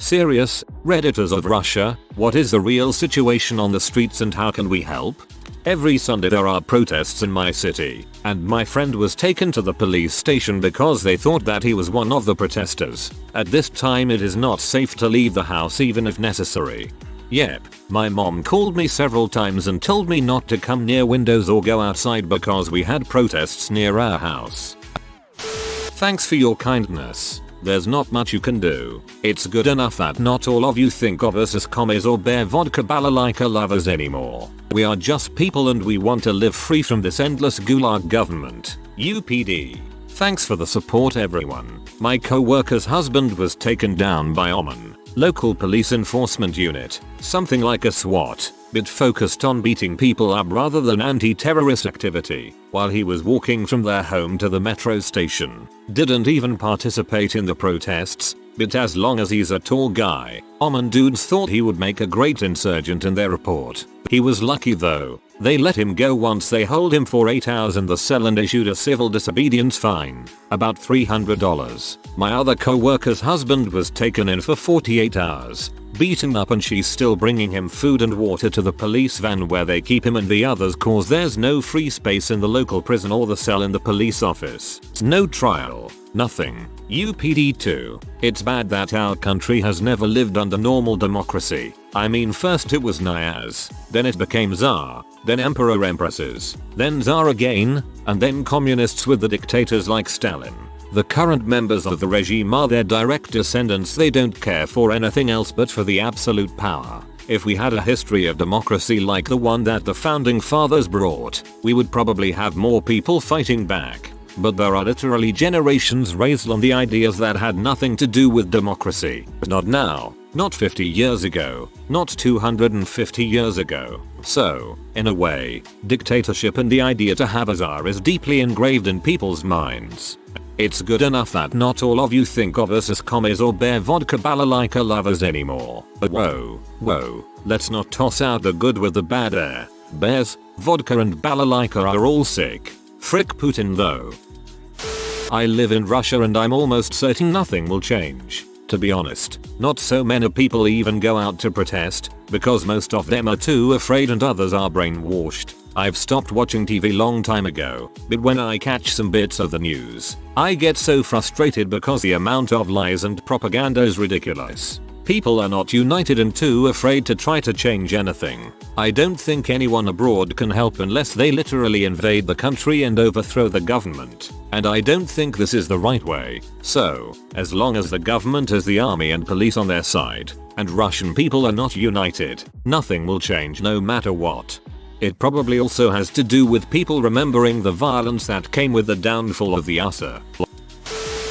Serious, Redditors of Russia, what is the real situation on the streets and how can we help? Every Sunday there are protests in my city, and my friend was taken to the police station because they thought that he was one of the protesters. At this time it is not safe to leave the house even if necessary. Yep, my mom called me several times and told me not to come near windows or go outside because we had protests near our house. Thanks for your kindness. There's not much you can do. It's good enough that not all of you think of us as commies or bear vodka balalaika lovers anymore. We are just people and we want to live free from this endless gulag government. UPD. Thanks for the support everyone. My co-worker's husband was taken down by OMON, local police enforcement unit, something like a SWAT, but focused on beating people up rather than anti-terrorist activity, while he was walking from their home to the metro station. Didn't even participate in the protests, but as long as he's a tall guy, OMON dudes thought he would make a great insurgent in their report. He was lucky though. They let him go once they hold him for 8 hours in the cell and issued a civil disobedience fine, about $300. My other co-worker's husband was taken in for 48 hours, beaten up, and she's still bringing him food and water to the police van where they keep him and the others cause there's no free space in the local prison or the cell in the police office. No trial, nothing. UPD 2. It's bad that our country has never lived under normal democracy. I mean, first it was Nyaz, then it became Tsar, then Emperor Empresses, then Tsar again, and then communists with the dictators like Stalin. The current members of the regime are their direct descendants. They don't care for anything else but for the absolute power. If we had a history of democracy like the one that the founding fathers brought, we would probably have more people fighting back. But there are literally generations raised on the ideas that had nothing to do with democracy. Not now, not 50 years ago, not 250 years ago. So, in a way, dictatorship and the idea to have a czar is deeply engraved in people's minds. It's good enough that not all of you think of us as commies or bear vodka balalaika lovers anymore. But whoa, let's not toss out the good with the bad air. Bears, vodka and balalaika are all sick. Frick Putin though. I live in Russia and I'm almost certain nothing will change. To be honest, not so many people even go out to protest, because most of them are too afraid and others are brainwashed. I've stopped watching TV long time ago, but when I catch some bits of the news, I get so frustrated because the amount of lies and propaganda is ridiculous. People are not united and too afraid to try to change anything. I don't think anyone abroad can help unless they literally invade the country and overthrow the government. And I don't think this is the right way. So, as long as the government has the army and police on their side, and Russian people are not united, nothing will change no matter what. It probably also has to do with people remembering the violence that came with the downfall of the USSR.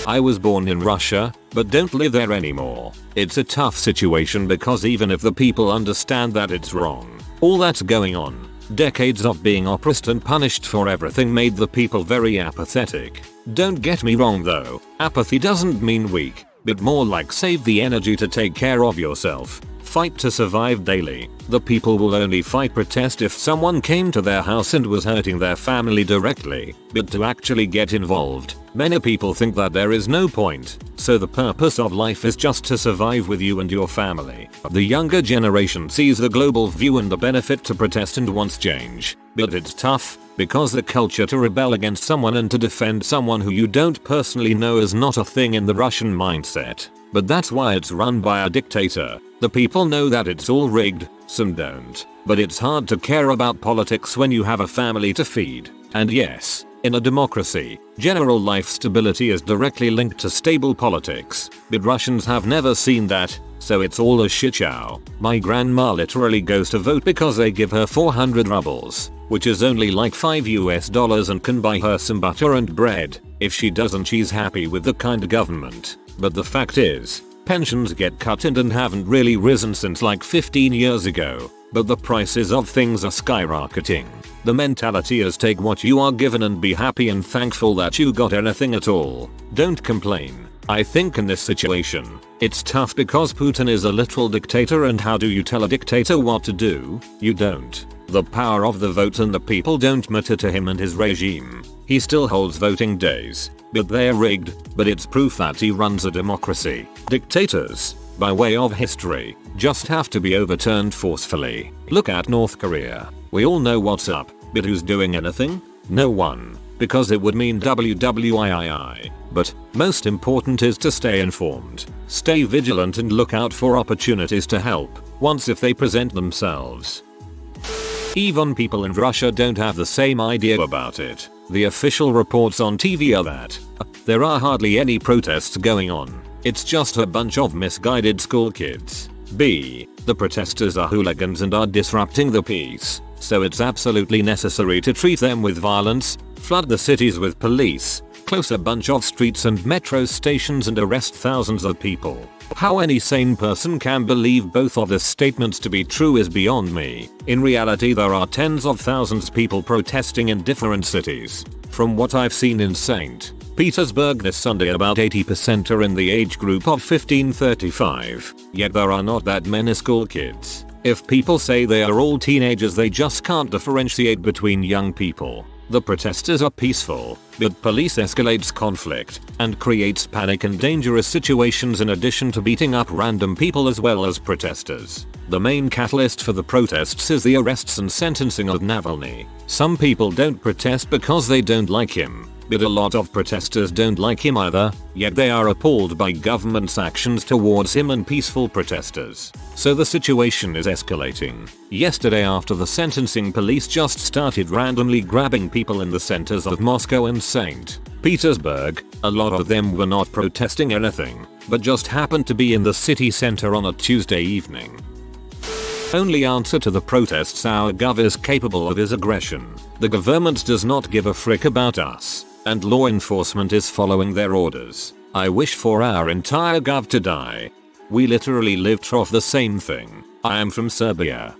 I was born in Russia, but don't live there anymore. It's a tough situation because even if the people understand that it's wrong, all that's going on, decades of being oppressed and punished for everything made the people very apathetic. Don't get me wrong though, apathy doesn't mean weak, but more like save the energy to take care of yourself. Fight to survive daily. The people will only fight protest if someone came to their house and was hurting their family directly, but to actually get involved, many people think that there is no point, so the purpose of life is just to survive with you and your family. The younger generation sees the global view and the benefit to protest and wants change, but it's tough, because the culture to rebel against someone and to defend someone who you don't personally know is not a thing in the Russian mindset. But that's why it's run by a dictator. The people know that it's all rigged, some don't. But it's hard to care about politics when you have a family to feed. And yes, in a democracy, general life stability is directly linked to stable politics. But Russians have never seen that, so it's all a shit show. My grandma literally goes to vote because they give her 400 rubles, which is only like $5 and can buy her some butter and bread. If she doesn't, she's happy with the kind of government. But the fact is, pensions get cut and haven't really risen since like 15 years ago, but the prices of things are skyrocketing. The mentality is take what you are given and be happy and thankful that you got anything at all. Don't complain. I think in this situation, it's tough because Putin is a literal dictator, and how do you tell a dictator what to do? You don't. The power of the vote and the people don't matter to him and his regime. He still holds voting days, but they're rigged, but it's proof that he runs a democracy. Dictators, by way of history, just have to be overturned forcefully. Look at North Korea. We all know what's up, but who's doing anything? No one. Because it would mean WWIII. But most important is to stay informed, stay vigilant and look out for opportunities to help, once if they present themselves. Even people in Russia don't have the same idea about it. The official reports on TV are that there are hardly any protests going on. It's just a bunch of misguided school kids. B. The protesters are hooligans and are disrupting the peace, so it's absolutely necessary to treat them with violence, flood the cities with police, close a bunch of streets and metro stations and arrest thousands of people. How any sane person can believe both of the statements to be true is beyond me. In reality, there are tens of thousands of people protesting in different cities. From what I've seen in St. Petersburg this Sunday, about 80% are in the age group of 15-35, yet there are not that many school kids. If people say they are all teenagers, they just can't differentiate between young people. The protesters are peaceful, but police escalates conflict and creates panic and dangerous situations in addition to beating up random people as well as protesters. The main catalyst for the protests is the arrests and sentencing of Navalny. Some people don't protest because they don't like him, but a lot of protesters don't like him either, yet they are appalled by government's actions towards him and peaceful protesters. So the situation is escalating. Yesterday, after the sentencing, police just started randomly grabbing people in the centers of Moscow and St. Petersburg. A lot of them were not protesting anything, but just happened to be in the city center on a Tuesday evening. Only answer to the protests: our gov is capable of his aggression. The government does not give a frick about us, and law enforcement is following their orders. I wish for our entire gov to die. We literally lived through the same thing. I am from Serbia.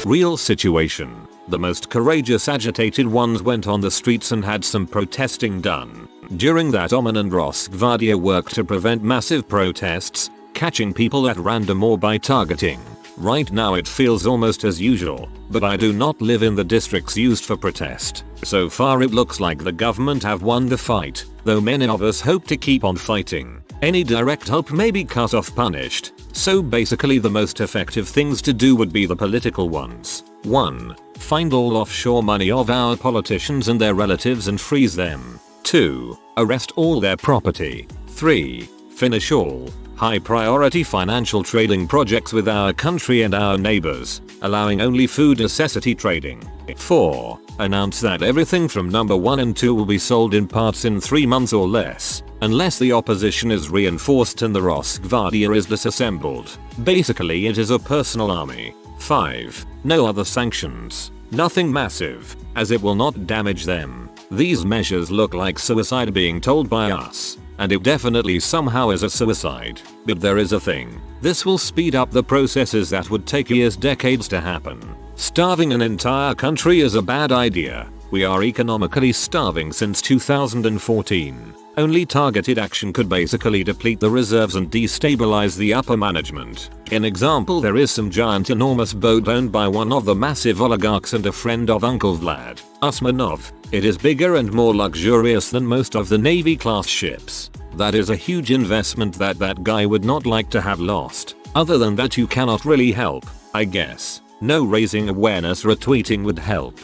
Real situation. The most courageous agitated ones went on the streets and had some protesting done. During that, Oman and Rosgvardia worked to prevent massive protests, catching people at random or by targeting. Right now it feels almost as usual, but I do not live in the districts used for protest. So far it looks like the government have won the fight, though many of us hope to keep on fighting. Any direct help may be cut off, punished. So basically the most effective things to do would be the political ones. 1. Find all offshore money of our politicians and their relatives and freeze them. 2. Arrest all their property. 3. Finish all high priority financial trading projects with our country and our neighbors, allowing only food necessity trading. 4. Announce that everything from number 1 and 2 will be sold in parts in 3 months or less, unless the opposition is reinforced and the Rosgvardia is disassembled. Basically it is a personal army. 5. No other sanctions. Nothing massive, as it will not damage them. These measures look like suicide being told by us. And it definitely somehow is a suicide. But there is a thing. This will speed up the processes that would take years, decades to happen. Starving an entire country is a bad idea. We are economically starving since 2014. Only targeted action could basically deplete the reserves and destabilize the upper management. An example: there is some giant enormous boat owned by one of the massive oligarchs and a friend of Uncle Vlad Usmanov. It is bigger and more luxurious than most of the Navy class ships. That is a huge investment that guy would not like to have lost. Other than that, you cannot really help, I guess. No raising awareness retweeting would help.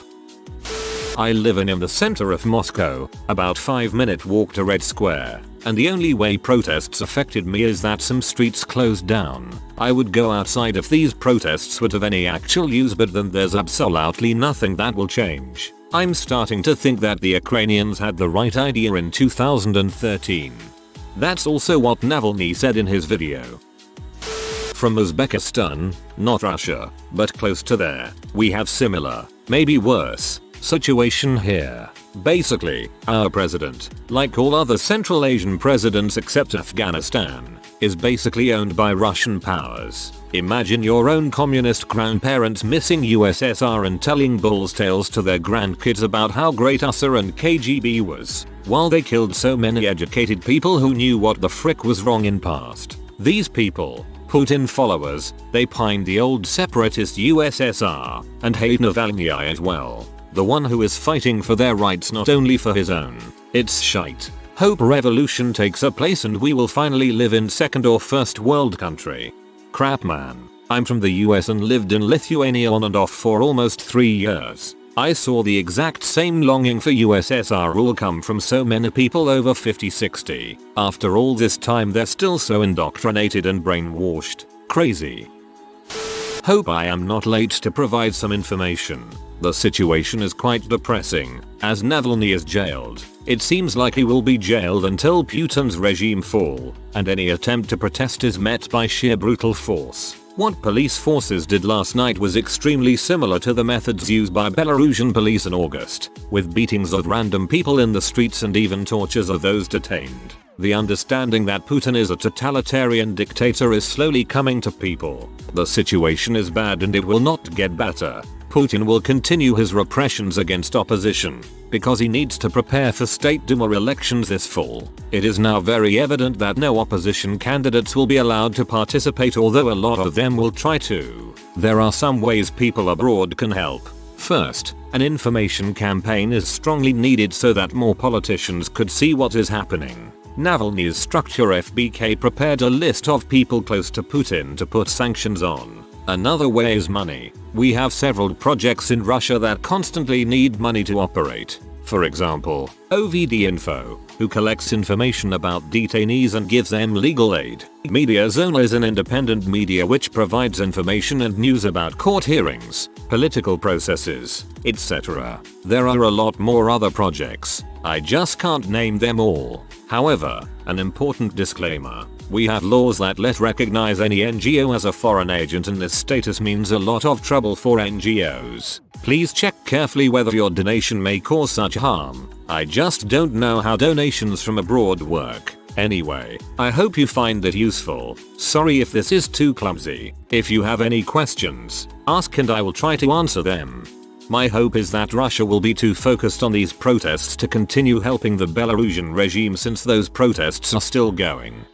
I live in the center of Moscow, about 5-minute walk to Red Square, and the only way protests affected me is that some streets closed down. I would go outside if these protests were of any actual use, but then there's absolutely nothing that will change. I'm starting to think that the Ukrainians had the right idea in 2013. That's also what Navalny said in his video. From Uzbekistan, not Russia, but close to there, we have similar, maybe worse, situation here. Basically, our president, like all other Central Asian presidents except Afghanistan, is basically owned by Russian powers. Imagine your own communist grandparents missing USSR and telling bulls tales to their grandkids about how great USA and KGB was, while they killed so many educated people who knew what the frick was wrong in past. These people, Putin followers, they pined the old separatist USSR and hate Navalny as well. The one who is fighting for their rights, not only for his own. It's shite. Hope revolution takes a place and we will finally live in second or first world country. Crap man. I'm from the US and lived in Lithuania on and off for almost 3 years. I saw the exact same longing for USSR rule come from so many people over 50-60. After all this time they're still so indoctrinated and brainwashed. Crazy. Hope I am not late to provide some information. The situation is quite depressing, as Navalny is jailed. It seems like he will be jailed until Putin's regime fall, and any attempt to protest is met by sheer brutal force. What police forces did last night was extremely similar to the methods used by Belarusian police in August, with beatings of random people in the streets and even tortures of those detained. The understanding that Putin is a totalitarian dictator is slowly coming to people. The situation is bad and it will not get better. Putin will continue his repressions against opposition, because he needs to prepare for State Duma elections this fall. It is now very evident that no opposition candidates will be allowed to participate, although a lot of them will try to. There are some ways people abroad can help. First, an information campaign is strongly needed so that more politicians could see what is happening. Navalny's structure FBK prepared a list of people close to Putin to put sanctions on. Another way is money. We have several projects in Russia that constantly need money to operate. For example, OVD Info, who collects information about detainees and gives them legal aid. Media Zone is an independent media which provides information and news about court hearings, political processes, etc. There are a lot more other projects. I just can't name them all. However, an important disclaimer. We have laws that let recognize any NGO as a foreign agent, and this status means a lot of trouble for NGOs. Please check carefully whether your donation may cause such harm. I just don't know how donations from abroad work. Anyway, I hope you find it useful. Sorry if this is too clumsy. If you have any questions, ask and I will try to answer them. My hope is that Russia will be too focused on these protests to continue helping the Belarusian regime, since those protests are still going.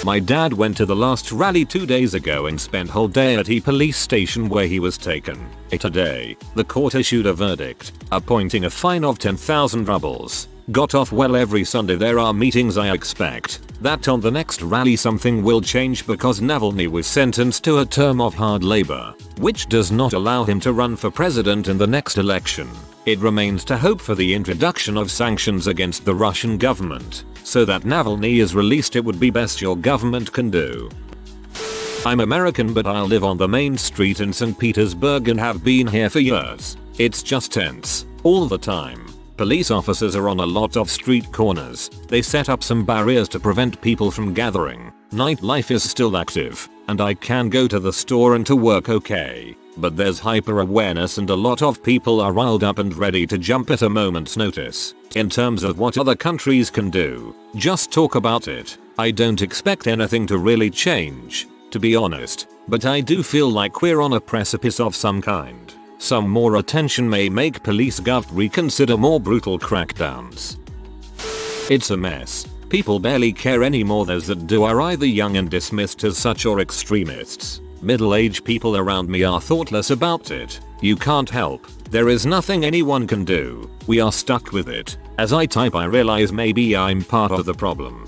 My dad went to the last rally 2 days ago and spent whole day at a police station where he was taken. Today, the court issued a verdict, appointing a fine of 10,000 rubles. Got off well. Every Sunday there are meetings. I expect that on the next rally something will change, because Navalny was sentenced to a term of hard labor, which does not allow him to run for president in the next election. It remains to hope for the introduction of sanctions against the Russian government, so that Navalny is released. It would be best your government can do. I'm American, but I live on the main street in St. Petersburg and have been here for years. It's just tense all the time. Police officers are on a lot of street corners. They set up some barriers to prevent people from gathering. Nightlife is still active, and I can go to the store and to work okay. But there's hyper awareness and a lot of people are riled up and ready to jump at a moment's notice. In terms of what other countries can do, just talk about it. I don't expect anything to really change, to be honest, but I do feel like we're on a precipice of some kind. Some more attention may make police gov reconsider more brutal crackdowns. It's a mess. People barely care anymore. Those that do are either young and dismissed as such or extremists. Middle-aged people around me are thoughtless about it. You can't help. There is nothing anyone can do. We are stuck with it. As I type I realize maybe I'm part of the problem.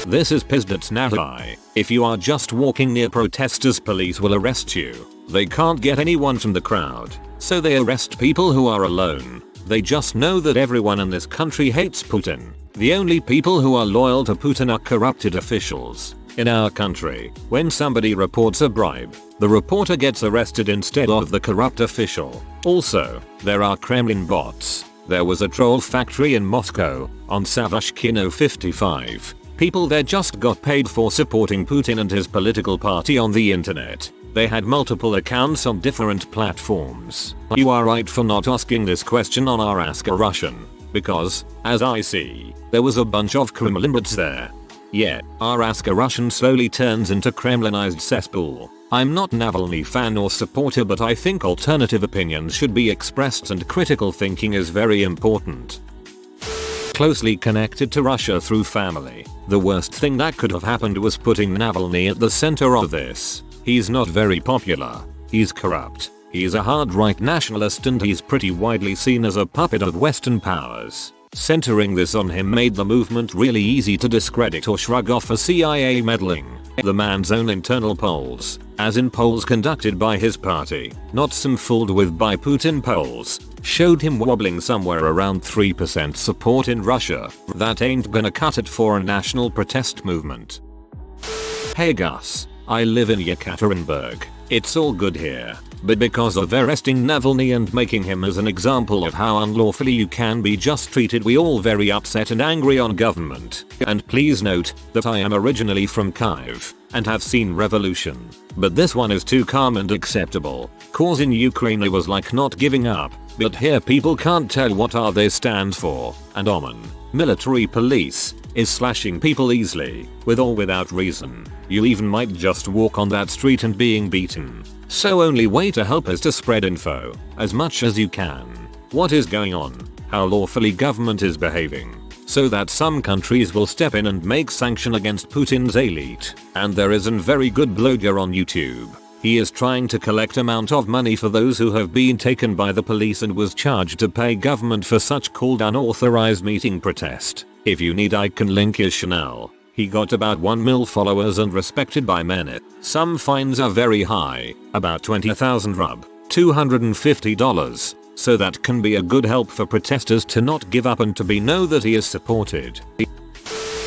This is Pizdats Natai. If you are just walking near protesters, police will arrest you. They can't get anyone from the crowd, so they arrest people who are alone. They just know that everyone in this country hates Putin. The only people who are loyal to Putin are corrupted officials. In our country, when somebody reports a bribe, the reporter gets arrested instead of the corrupt official. Also, there are Kremlin bots. There was a troll factory in Moscow, on Savashkino 55. People there just got paid for supporting Putin and his political party on the internet. They had multiple accounts on different platforms. You are right for not asking this question on our Ask a Russian, because, as I see, there was a bunch of Kremlin bots there. Yeah, our Ask a Russian slowly turns into Kremlinized cesspool. I'm not Navalny fan or supporter, but I think alternative opinions should be expressed and critical thinking is very important. Closely connected to Russia through family, the worst thing that could have happened was putting Navalny at the center of this. He's not very popular. He's corrupt. He's a hard right nationalist and he's pretty widely seen as a puppet of Western powers. Centering this on him made the movement really easy to discredit or shrug off for CIA meddling. The man's own internal polls, as in polls conducted by his party, not some fooled with by Putin polls, showed him wobbling somewhere around 3% support in Russia. That ain't gonna cut it for a national protest movement. Hey Gus, I live in Yekaterinburg. It's all good here, but because of arresting Navalny and making him as an example of how unlawfully you can be just treated, we all very upset and angry on government. And please note that I am originally from Kyiv and have seen revolution, but this one is too calm and acceptable. Cause in Ukraine was like not giving up, but here people can't tell what are they stand for, and Oman, military police, is slashing people easily, with or without reason. You even might just walk on that street and being beaten. So only way to help is to spread info, as much as you can. What is going on, how lawfully government is behaving, so that some countries will step in and make sanction against Putin's elite. And there is a very good blogger on YouTube. He is trying to collect amount of money for those who have been taken by the police and was charged to pay government for such called unauthorized meeting protest. If you need I can link his channel. He got about 1 mil followers and respected by many. Some fines are very high, about 20,000 rub, $250, so that can be a good help for protesters to not give up and to be know that he is supported.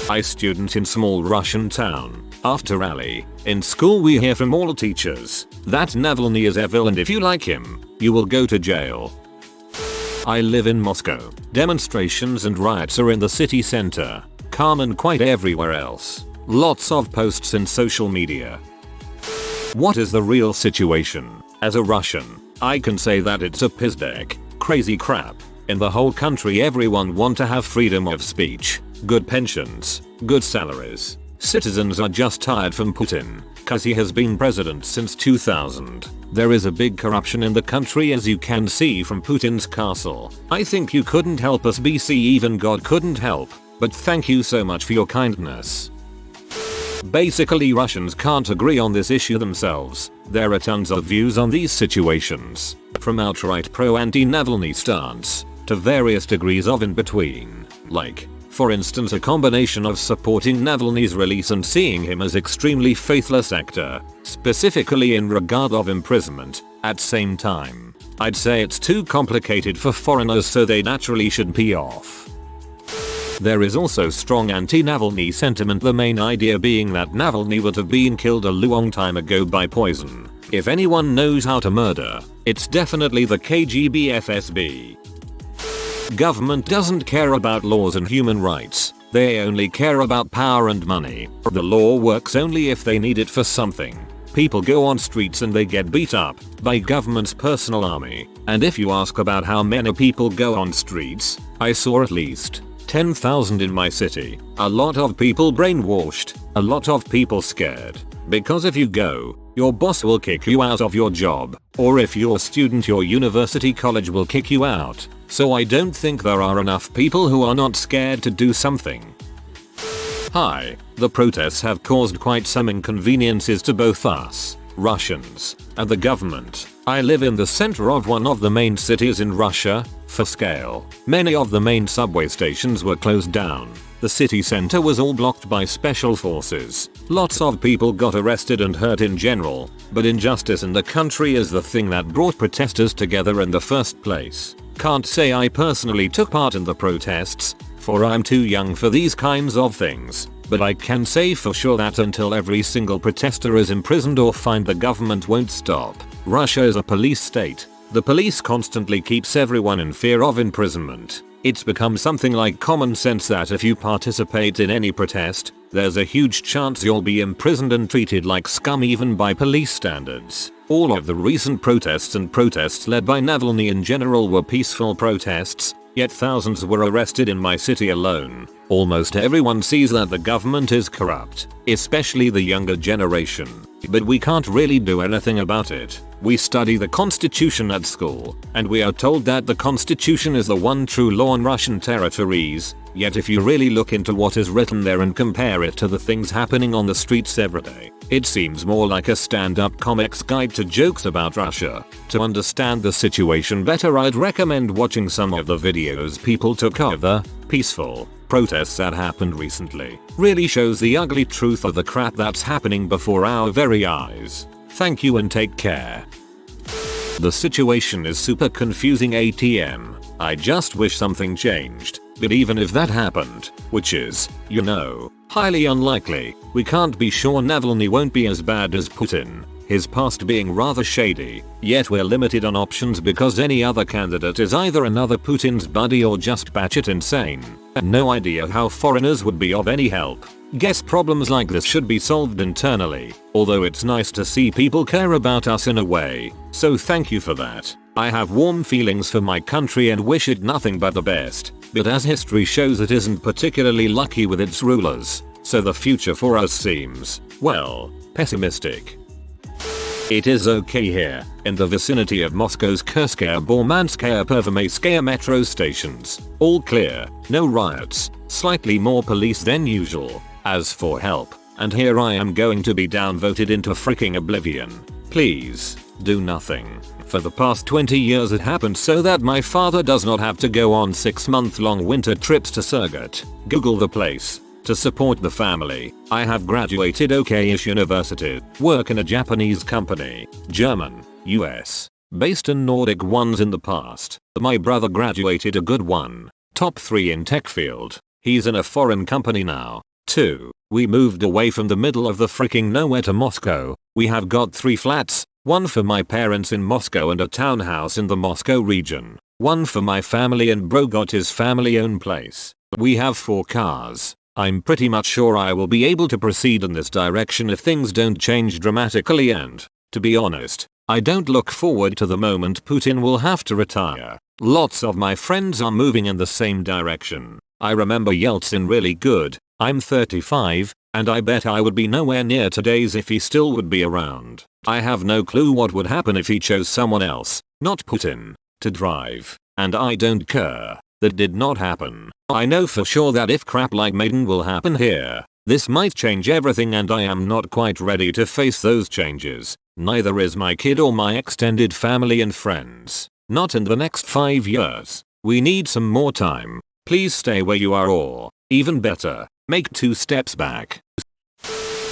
I student in small Russian town. After rally, in school we hear from all teachers that Navalny is evil and if you like him, you will go to jail. I live in Moscow. Demonstrations and riots are in the city center. Calm and quiet everywhere else. Lots of posts in social media. What is the real situation? As a Russian, I can say that it's a piss-deck, crazy crap. In the whole country everyone want to have freedom of speech, good pensions, good salaries. Citizens are just tired from Putin, cause he has been president since 2000. There is a big corruption in the country as you can see from Putin's castle. I think you couldn't help us BC, even God couldn't help, but thank you so much for your kindness. Basically Russians can't agree on this issue themselves. There are tons of views on these situations, from outright pro-anti-Navalny stance, to various degrees of in between. Like, for instance, a combination of supporting Navalny's release and seeing him as extremely faithless actor, specifically in regard of imprisonment, at same time. I'd say it's too complicated for foreigners, so they naturally should pee off. There is also strong anti-Navalny sentiment, the main idea being that Navalny would have been killed a long time ago by poison. If anyone knows how to murder, it's definitely the KGB FSB. Government doesn't care about laws and human rights, they only care about power and money. The law works only if they need it for something. People go on streets and they get beat up by government's personal army. And if you ask about how many people go on streets, I saw at least 10,000 in my city. A lot of people brainwashed, a lot of people scared. Because if you go, your boss will kick you out of your job, or if you're a student your university college will kick you out. So I don't think there are enough people who are not scared to do something. Hi, the protests have caused quite some inconveniences to both us, Russians, and the government. I live in the center of one of the main cities in Russia. For scale, many of the main subway stations were closed down. The city center was all blocked by special forces. Lots of people got arrested and hurt in general, but injustice in the country is the thing that brought protesters together in the first place. Can't say I personally took part in the protests, for I'm too young for these kinds of things, but I can say for sure that until every single protester is imprisoned or fined, the government won't stop. Russia is a police state. The police constantly keeps everyone in fear of imprisonment. It's become something like common sense that if you participate in any protest, there's a huge chance you'll be imprisoned and treated like scum even by police standards. All of the recent protests and protests led by Navalny in general were peaceful protests, yet thousands were arrested in my city alone. Almost everyone sees that the government is corrupt, especially the younger generation. But we can't really do anything about it. We study the constitution at school, and we are told that the constitution is the one true law in Russian territories, yet if you really look into what is written there and compare it to the things happening on the streets every day, it seems more like a stand-up comics guide to jokes about Russia. To understand the situation better, I'd recommend watching some of the videos people took over peaceful protests that happened recently really shows the ugly truth of the crap that's happening before our very eyes. Thank you and take care. The situation is super confusing ATM. I just wish something changed, but even if that happened, which is, highly unlikely, we can't be sure Navalny won't be as bad as Putin, his past being rather shady, yet we're limited on options because any other candidate is either another Putin's buddy or just batshit insane, and no idea how foreigners would be of any help. Guess problems like this should be solved internally, although it's nice to see people care about us in a way, so thank you for that. I have warm feelings for my country and wish it nothing but the best, but as history shows it isn't particularly lucky with its rulers, so the future for us seems, well, pessimistic. It is okay here, in the vicinity of Moscow's Kurskaya Bormanskaya Pervomaiskaya metro stations. All clear, no riots, slightly more police than usual. As for help, and here I am going to be downvoted into freaking oblivion. Please, do nothing. For the past 20 years it happened so that my father does not have to go on 6-month-long winter trips to Surgut. Google the place. To support the family, I have graduated okay-ish university, work in a Japanese company, German, US, based in Nordic ones in the past. My brother graduated a good one, top 3 in tech field. He's in a foreign company now. 2. We moved away from the middle of the freaking nowhere to Moscow. We have got 3 flats, one for my parents in Moscow and a townhouse in the Moscow region. One for my family and bro got his family-owned place. We have 4 cars. I'm pretty much sure I will be able to proceed in this direction if things don't change dramatically and, to be honest, I don't look forward to the moment Putin will have to retire. Lots of my friends are moving in the same direction. I remember Yeltsin really good. I'm 35, and I bet I would be nowhere near today's if he still would be around. I have no clue what would happen if he chose someone else, not Putin, to drive, and I don't care. That did not happen. I know for sure that if crap like Maiden will happen here, this might change everything and I am not quite ready to face those changes. Neither is my kid or my extended family and friends. Not in the next 5 years. We need some more time. Please stay where you are or, even better, make 2 steps back.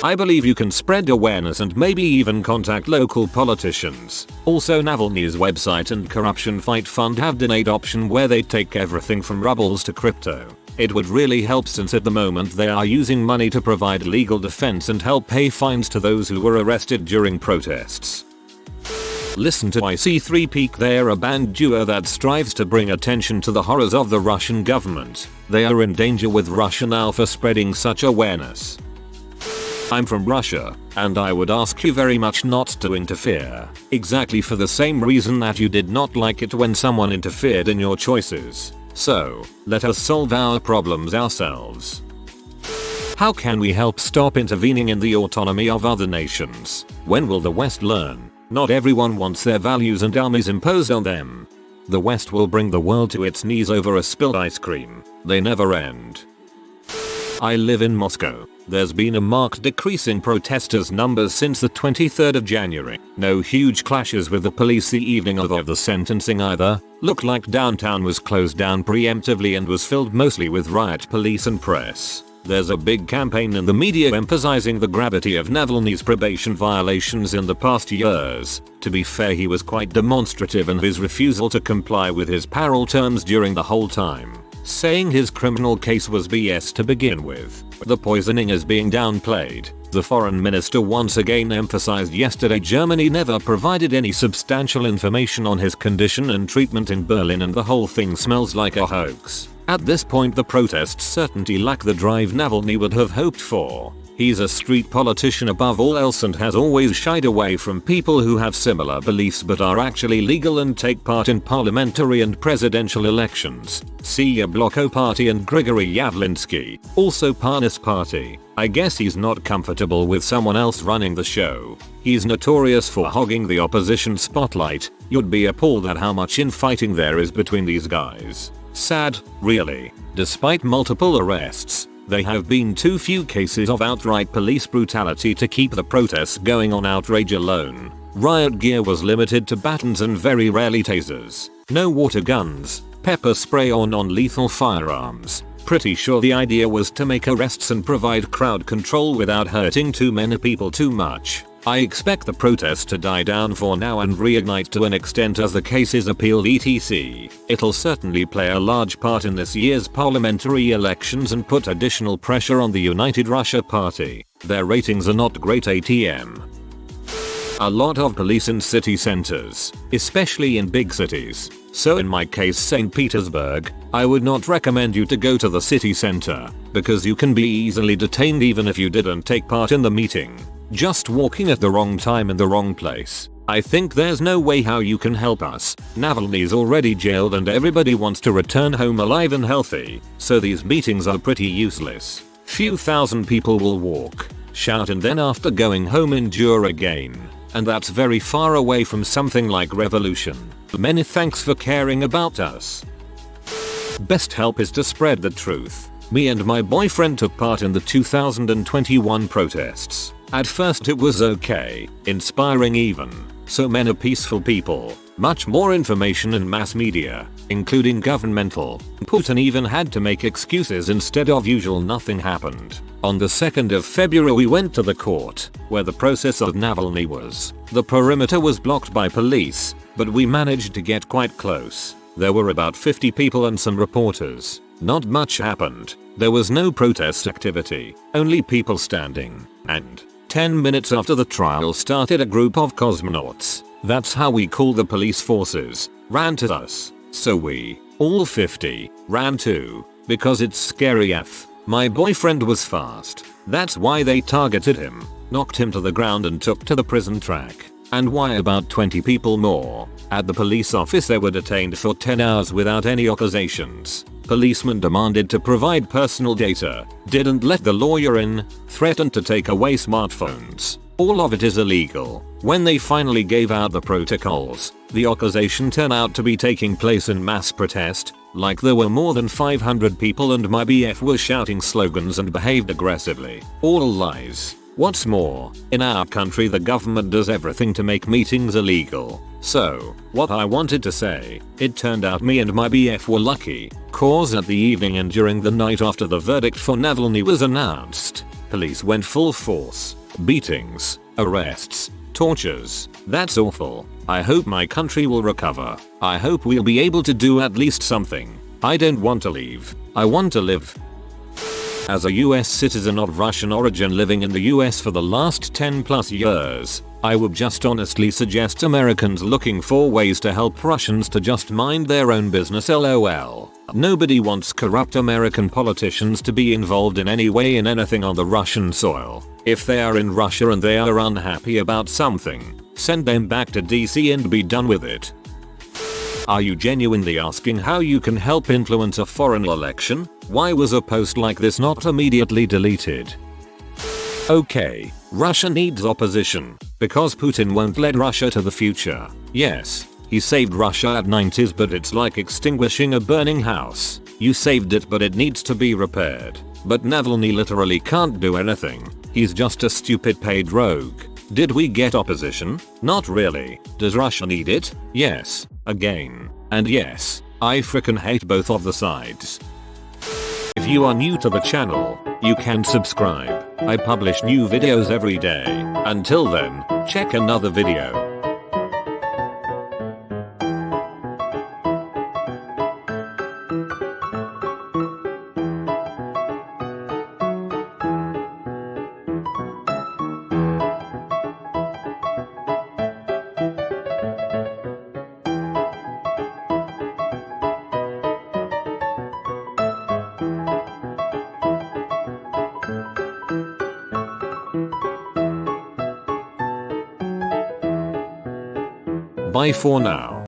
I believe you can spread awareness and maybe even contact local politicians. Also Navalny's website and Corruption Fight Fund have donate option where they take everything from rubles to crypto. It would really help since at the moment they are using money to provide legal defense and help pay fines to those who were arrested during protests. Listen to IC3 Peak. They're a band duo that strives to bring attention to the horrors of the Russian government. They are in danger with Russia now for spreading such awareness. I'm from Russia, and I would ask you very much not to interfere, exactly for the same reason that you did not like it when someone interfered in your choices. So, let us solve our problems ourselves. How can we help stop intervening in the autonomy of other nations? When will the West learn? Not everyone wants their values and armies imposed on them. The West will bring the world to its knees over a spilled ice cream. They never end. I live in Moscow. There's been a marked decrease in protesters' numbers since the 23rd of January. No huge clashes with the police the evening of the sentencing either. Looked like downtown was closed down preemptively and was filled mostly with riot police and press. There's a big campaign in the media emphasizing the gravity of Navalny's probation violations in the past years. To be fair, he was quite demonstrative in his refusal to comply with his parole terms during the whole time, saying his criminal case was BS to begin with. The poisoning is being downplayed. The foreign minister once again emphasized yesterday Germany never provided any substantial information on his condition and treatment in Berlin and the whole thing smells like a hoax. At this point the protests certainly lack the drive Navalny would have hoped for. He's a street politician above all else and has always shied away from people who have similar beliefs but are actually legal and take part in parliamentary and presidential elections. See Yabloko Party and Grigory Yavlinsky, also Parnas Party. I guess he's not comfortable with someone else running the show. He's notorious for hogging the opposition spotlight. You'd be appalled at how much infighting there is between these guys. Sad, really. Despite multiple arrests, there have been too few cases of outright police brutality to keep the protests going on outrage alone. Riot gear was limited to batons and very rarely tasers. No water guns. pepper spray or non-lethal firearms. Pretty sure the idea was to make arrests and provide crowd control without hurting too many people too much. I expect the protests to die down for now and reignite to an extent as the case is appealed etc. It'll certainly play a large part in this year's parliamentary elections and put additional pressure on the United Russia Party. Their ratings are not great ATM. A lot of police in city centers, especially in big cities. So in my case St. Petersburg, I would not recommend you to go to the city center, because you can be easily detained even if you didn't take part in the meeting. Just walking at the wrong time in the wrong place. I think there's no way how you can help us. Navalny's already jailed and everybody wants to return home alive and healthy, so these meetings are pretty useless. Few thousand people will walk, shout and then after going home endure again. And that's very far away from something like revolution. Many thanks for caring about us. Best help is to spread the truth. Me and my boyfriend took part in the 2021 protests. At first it was okay, inspiring even. So many peaceful people, much more information and mass media, including governmental. Putin even had to make excuses instead of usual nothing happened. On the 2nd of February we went to the court, where the process of Navalny was. The perimeter was blocked by police, but we managed to get quite close. There were about 50 people and some reporters. Not much happened. There was no protest activity, only people standing. And 10 minutes after the trial started a group of cosmonauts, that's how we call the police forces, ran to us. So we, all 50, ran too, because it's scary AF. My boyfriend was fast. That's why they targeted him, knocked him to the ground and took to the prison track. And why about 20 people more. At the police office they were detained for 10 hours without any accusations. Policemen demanded to provide personal data, didn't let the lawyer in, threatened to take away smartphones. All of it is illegal. When they finally gave out the protocols, the accusation turned out to be taking place in mass protest, like there were more than 500 people and my BF was shouting slogans and behaved aggressively. All lies. What's more, in our country the government does everything to make meetings illegal. So, what I wanted to say, it turned out me and my BF were lucky, cause at the evening and during the night after the verdict for Navalny was announced, police went full force. Beatings, arrests, tortures. That's awful. I hope my country will recover. I hope we'll be able to do at least something. I don't want to leave. I want to live. As a US citizen of Russian origin living in the US for the last 10 plus years, I would just honestly suggest Americans looking for ways to help Russians to just mind their own business lol. Nobody wants corrupt American politicians to be involved in any way in anything on the Russian soil. If they are in Russia and they are unhappy about something, send them back to DC and be done with it. Are you genuinely asking how you can help influence a foreign election? Why was a post like this not immediately deleted? Okay, Russia needs opposition, because Putin won't let Russia to the future. Yes, he saved Russia at 90s but it's like extinguishing a burning house. You saved it but it needs to be repaired. But Navalny literally can't do anything. He's just a stupid paid rogue. Did we get opposition? Not really. Does Russia need it? Yes. Again. And yes, I frickin' hate both of the sides. If you are new to the channel, you can subscribe. I publish new videos every day. Until then, check another video. Bye for now.